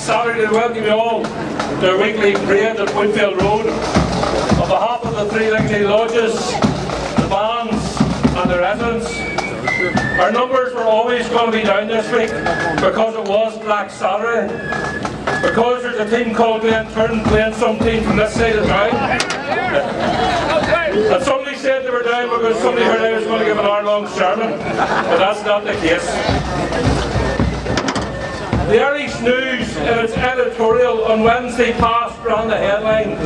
Saturday to welcome you all to their weekly parade at PUL Road. On behalf of the three Legacy Lodges, the bands and the residents, our numbers were always going to be down this week because it was Black Saturday, because there's a team called Glenturn playing some team from this side of town. And somebody said they were down because somebody heard I was going to give an hour-long sermon, but that's not the case. The Irish News, in its editorial on Wednesday past, ran the headline,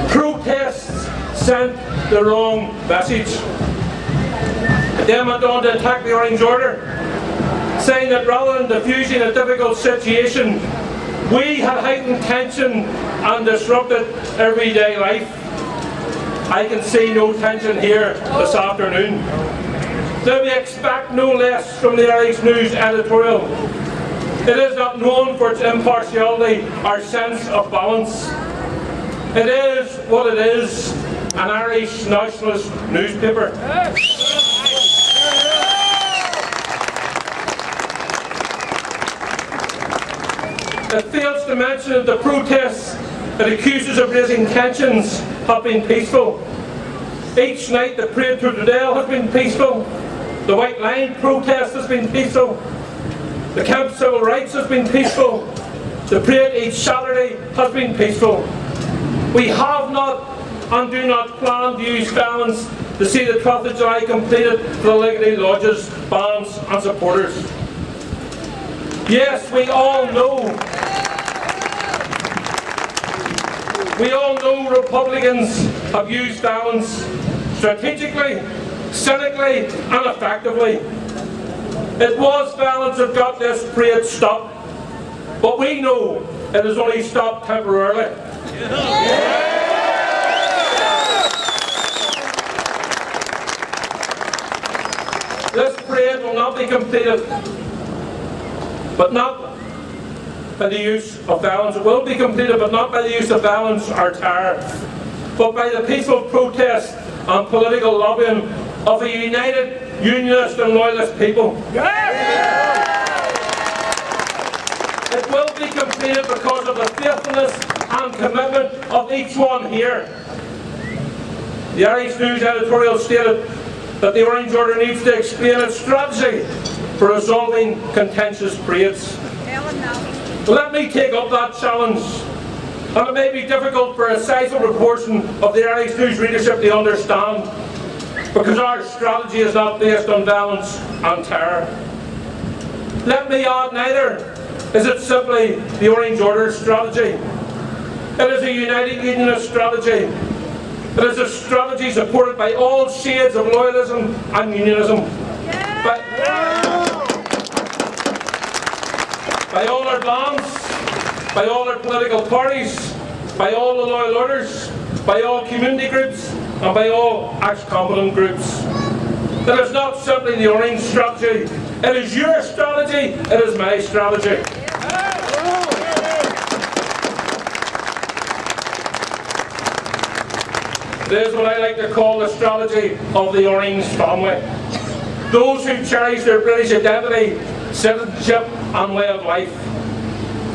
"Protests sent the wrong message." It then went on to attack the Orange Order, saying that rather than diffusing a difficult situation, we had heightened tension and disrupted everyday life. I can see no tension here this afternoon. Now we expect no less from the Irish News editorial. It is not known for its impartiality or sense of balance. It is what it is, an Irish nationalist newspaper. It fails to mention that the protests it accuses of raising tensions have been peaceful. Each night the parade through the Dale has been peaceful. The White Line protest has been peaceful. The Camp Civil Rights has been peaceful. The parade each Saturday has been peaceful. We have not and do not plan to use violence to see the 12th of July completed for the Legacy Lodges, bands and supporters. Yes, we all know Republicans have used violence strategically, cynically and effectively. It was violence that got this parade stopped, but we know it has only stopped temporarily. This parade will not be completed, but not by the use of violence. It will be completed, but not by the use of violence or terror, but by the peaceful protest and political lobbying of a united Unionist and Loyalist people. It will be completed because of the faithfulness and commitment of each one here. The Irish News editorial stated that the Orange Order needs to explain its strategy for resolving contentious parades. Let me take up that challenge. And it may be difficult for a sizable proportion of the Irish News readership to understand, because our strategy is not based on violence and terror. Let me add, neither is it simply the Orange Order's strategy. It is a united Unionist strategy. It is a strategy supported by all shades of loyalism and unionism. By all our bands, by all our political parties, by all the loyal orders, by all community groups, and by all ex-combatant groups. It is not simply the Orange strategy. It is your strategy. It is my strategy. It is what I like to call the strategy of the Orange family. Those who cherish their British identity, citizenship and way of life.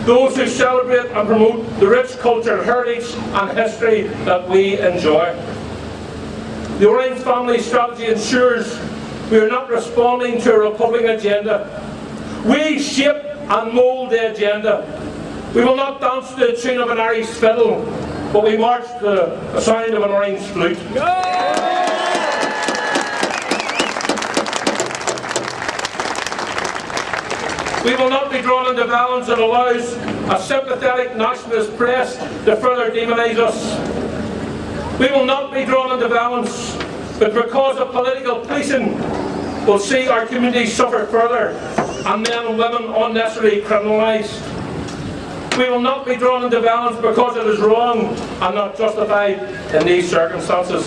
Those who celebrate and promote the rich culture, heritage and history that we enjoy. The Orange family strategy ensures we are not responding to a Republican agenda. We shape and mould the agenda. We will not dance to the tune of an Irish fiddle, but we march to the sound of an orange flute. We will not be drawn into violence that allows a sympathetic nationalist press to further demonise us. We will not be drawn into violence, but because of political policing, will see our communities suffer further and men and women unnecessarily criminalised. We will not be drawn into violence because it is wrong and not justified in these circumstances.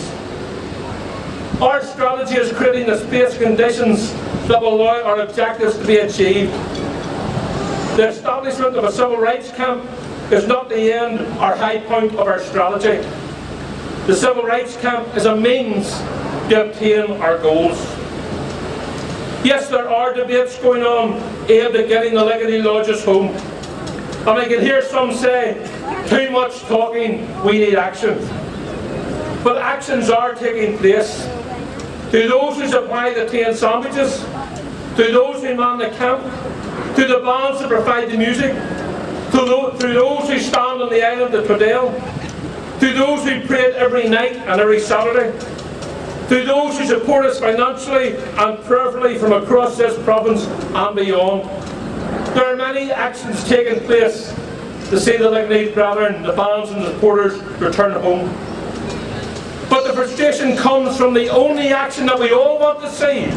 Our strategy is creating the space conditions that will allow our objectives to be achieved. The establishment of a civil rights camp is not the end or high point of our strategy. The civil rights camp is a means to obtain our goals. Yes, there are debates going on aimed at getting the Legacy Lodges home. And I can hear some say, too much talking, we need action. But actions are taking place. To those who supply the tea and sandwiches, to those who man the camp, to the bands that provide the music, to those who stand on the island at Tredale, to those who pray every night and every Saturday, to those who support us financially and prayerfully from across this province and beyond. There are many actions taking place to see the Ligonier brethren, the bands and the supporters return home. But the frustration comes from the only action that we all want to see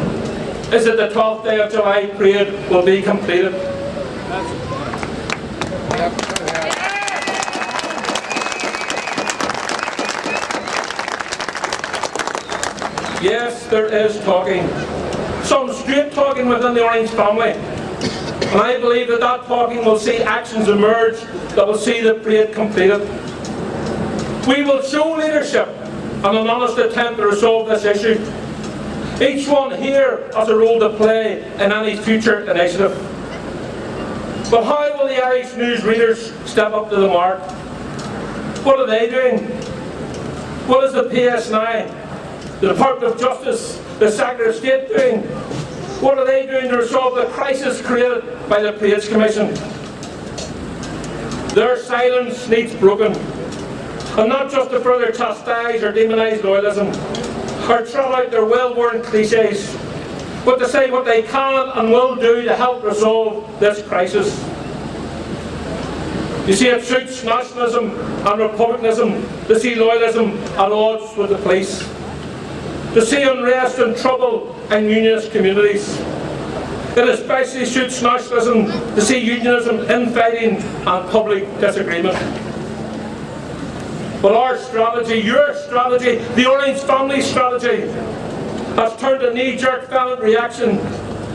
is that the 12th day of July parade will be completed. Yes, there is talking. Some straight talking within the Orange family. And I believe that that talking will see actions emerge that will see the parade completed. We will show leadership and an honest attempt to resolve this issue. Each one here has a role to play in any future initiative. But how will the Irish news readers step up to the mark? What are they doing? What is the PSNI, the Department of Justice, the Secretary of State doing? What are they doing to resolve the crisis created by the Parades Commission? Their silence needs broken. And not just to further chastise or demonise loyalism, or trot out their well-worn cliches, but to say what they can and will do to help resolve this crisis. You see, it suits nationalism and republicanism to see loyalism at odds with the police, to see unrest and trouble in unionist communities. It especially suits nationalism to see unionism infighting and public disagreement. But our strategy, your strategy, the Orange family strategy, has turned a knee-jerk violent reaction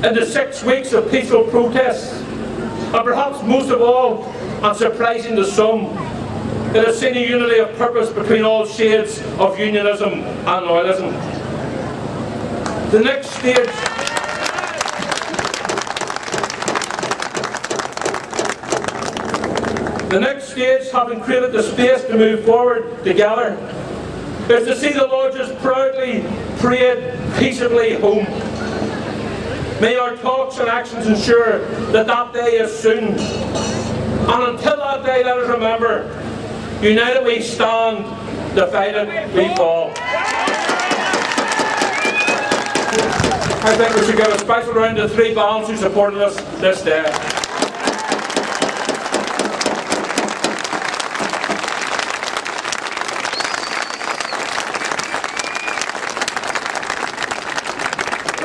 into 6 weeks of peaceful protests. And perhaps most of all, and surprising to some, it has seen a unity of purpose between all shades of unionism and loyalism. The next stage having created the space to move forward together, is to see the lodges proudly parade peaceably home. May our talks and actions ensure that that day is soon. And until that day, let us remember, united we stand, divided we fall. I think we should give a special round to the 3 bands who supported us this day.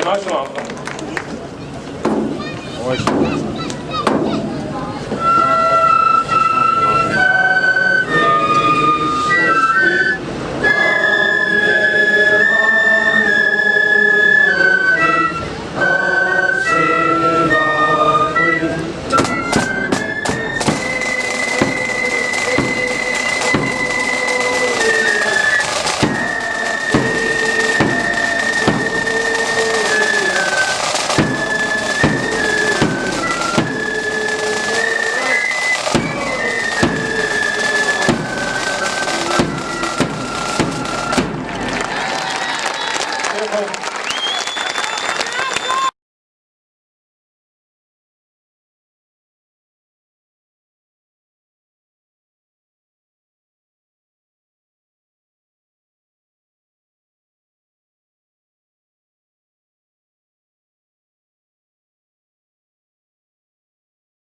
National anthem.